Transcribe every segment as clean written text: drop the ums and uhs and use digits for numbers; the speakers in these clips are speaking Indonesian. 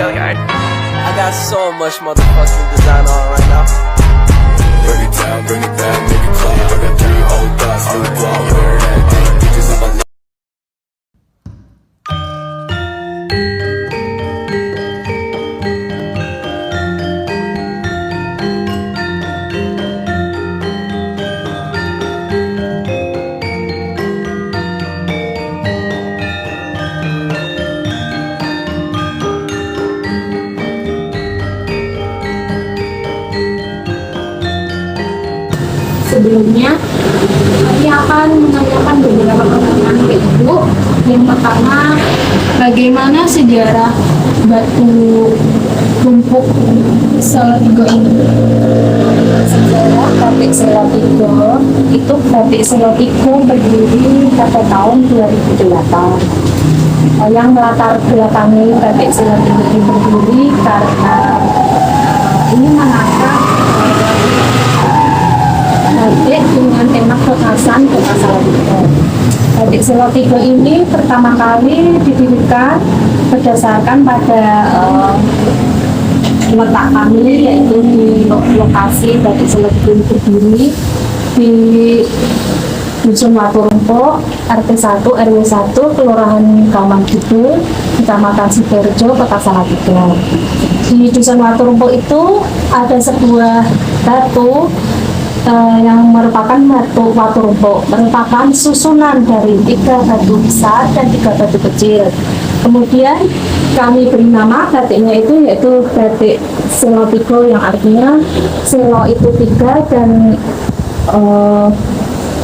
I got so much motherfucking design on right now. Bring it down, bring it back, make it clap. I got 3 old thoughts, new block, where that thing, bitches on my lap. Sebelumnya, kami akan menanyakan beberapa pertanyaan ke Ibu. Yang pertama, bagaimana sejarah batu tumpuk Salatiga ini? Sejarah batik Salatiga itu batik Salatiga berdiri pada tahun 2008. Yang melatar belakangi batik Salatiga ini berdiri karena ini mengangkat batik dengan tema kekhasan kota Salatiga. Batik Salatiga ini pertama kali didirikan berdasarkan pada letak kami, yaitu di lokasi batik Salatiga berdiri di Dusun Waturumpo, RT 1 RW 1, Kelurahan Kauman Kidul, Kecamatan Sidoarjo, Kota Salatiga. Di Dusun Waturumpo itu ada sebuah batu yang merupakan batu Waturumpo, merupakan susunan dari 3 batu besar dan 3 batu kecil. Kemudian kami beri nama batiknya itu yaitu batik Salatiga, yang artinya selo itu 3 dan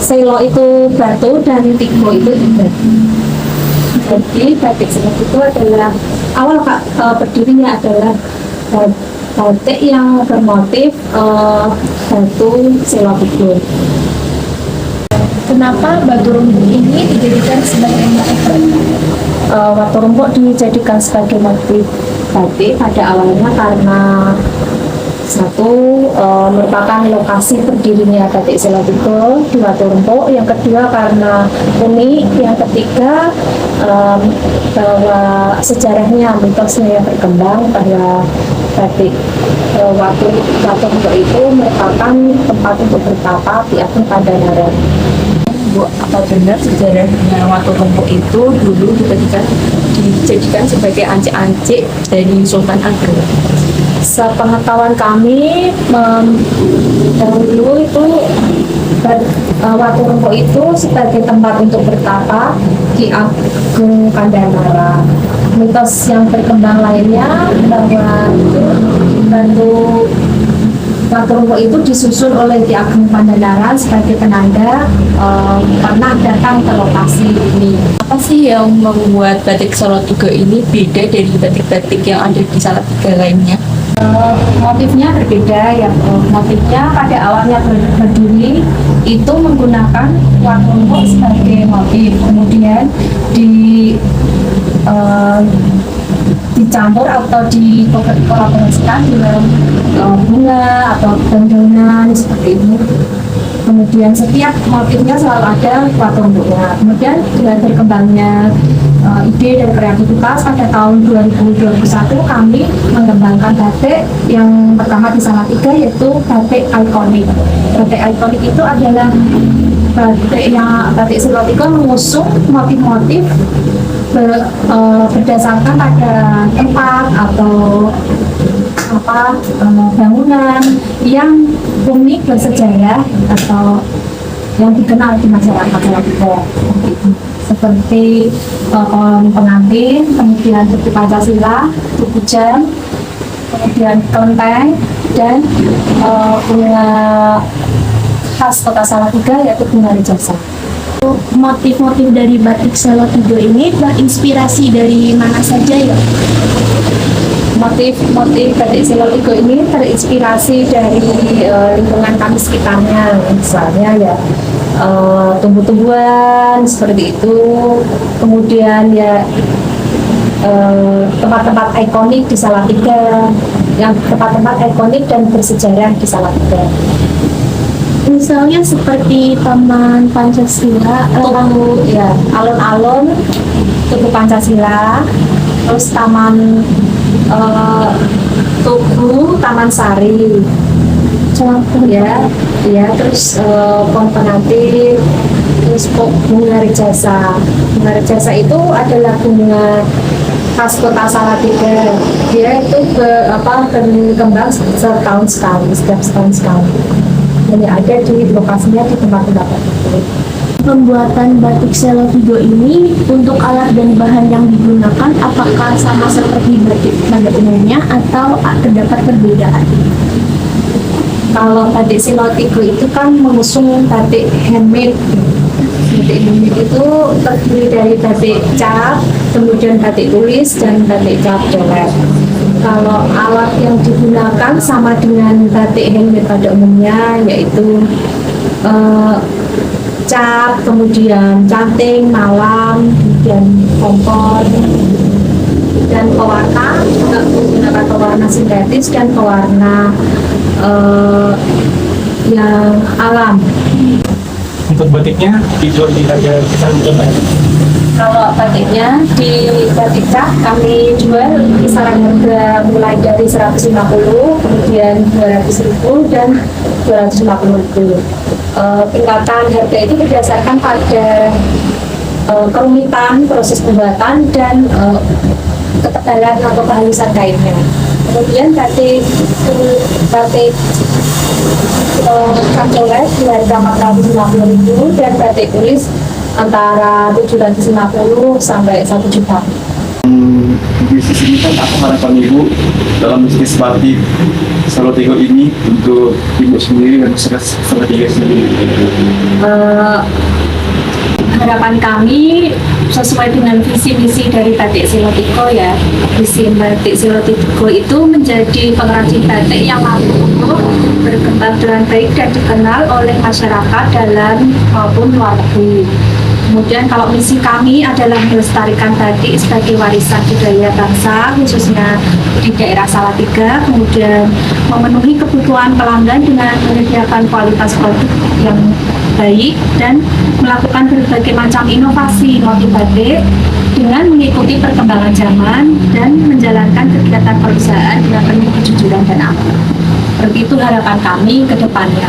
selo itu batu dan tigo itu 3. Jadi batik Salatiga adalah awal berdirinya adalah batik yang bermotif batu Salatiga. Kenapa batu rumpuk ini dijadikan sebagai motif batik? Batu rumpuk dijadikan sebagai motif batik pada awalnya karena satu, merupakan lokasi berdirinya batik Salatiga di Waturumpo. Yang kedua karena unik. Yang ketiga bahwa sejarahnya, mitosnya yang berkembang bahwa batik Waturumpo itu merupakan tempat untuk bertapa di Agung Pandanaran. Bu, apa benar sejarahnya Waturumpo itu dulu dijadikan sebagai ancik-ancik dari Sultan Agung? Sepengetahuan kami, dahulu itu Waturumpo itu sebagai tempat untuk bertapa Ki Ageng Pandanaran. Mitos yang berkembang lainnya bahwa batu Waturumpo itu disusun oleh Ki Ageng Pandanaran sebagai penanda pernah datang ke lokasi ini. Apa sih yang membuat batik Salatiga ini beda dari batik-batik yang ada di Salatiga lainnya? Motifnya berbeda ya. Motifnya pada awalnya berdiri itu menggunakan Waturumpo sebagai motif, kemudian dicampur atau dikolaborasikan dengan bunga atau dandanan seperti ini. Kemudian setiap motifnya selalu ada Waturumpo-nya. Kemudian dengan berkembangnya ide dan kreativitas, pada tahun 2021 kami mengembangkan batik yang pertama di Salatiga, yaitu batik ikonik. Batik ikonik itu adalah batik Salatiga mengusung motif-motif berdasarkan pada tempat atau bangunan yang unik, bersejarah atau yang dikenal di masyarakat Salatiga, seperti kolom pengantin, kemudian buku Pancasila, buku jam, kemudian kelenteng, dan bunga khas kota Salatiga yaitu bunga rejasa. Motif-motif dari batik Salatiga ini terinspirasi dari mana saja ya? Motif-motif batik Salatiga ini terinspirasi dari lingkungan kami sekitarnya, misalnya ya tumbuh-tumbuhan seperti itu, kemudian ya tempat-tempat ikonik di Salatiga, yang tempat-tempat ikonik dan bersejarah di Salatiga. Misalnya seperti Taman Pancasila, alun-alun Tugu Pancasila, terus Taman eh, Tugu Taman Sari. Ya, terus komponatif, terus bunga Jasa. Bunga Jasa itu adalah bunga khas kota Salatiga. Dia itu berkembang setahun sekali, setiap setahun sekali. Dan ada di lokasinya di tempat-tempat itu. Pembuatan batik Selotigo ini untuk alat dan bahan yang digunakan apakah sama seperti batik pada umumnya atau terdapat perbedaan? Kalau batik Selotigo itu kan mengusung batik handmade. Batik handmade itu terdiri dari batik cap, kemudian batik tulis, dan batik cap coret. Kalau alat yang digunakan sama dengan batik handmade pada umumnya, yaitu cap, kemudian canting, malam, kemudian kompor, dan pewarna juga menggunakan pewarna sintetis dan pewarna yang alam. Untuk batiknya dijual di harga kisaran berapa? Kalau batiknya di batik cap kami jual kisaran harga mulai dari 150, kemudian 200.000 dan 250.000. Tingkatan harga itu berdasarkan pada kerumitan proses pembuatan dan ketebalan atau kehalusan kainnya. Kemudian batik cap coret di harga 450.000 dan batik tulis antara 750 sampai 1 juta. Bisnis ini kan apa harapan Ibu dalam bisnis batik Selotigo ini untuk Ibu sendiri dan masyarakat Salatiga sendiri? Harapan kami sesuai dengan visi misi dari batik Selotigo ya. Visi batik Selotigo itu menjadi pengrajin batik yang mampu berkembang dengan baik dan dikenal oleh masyarakat dalam maupun luar negeri. Kemudian kalau misi kami adalah melestarikan batik sebagai warisan budaya bangsa khususnya di daerah Salatiga, kemudian memenuhi kebutuhan pelanggan dengan menyediakan kualitas produk yang baik dan melakukan berbagai macam inovasi motif batik dengan mengikuti perkembangan zaman dan menjalankan kegiatan perusahaan dengan penuh kejujuran dan amanah. Begitu harapan kami ke depannya.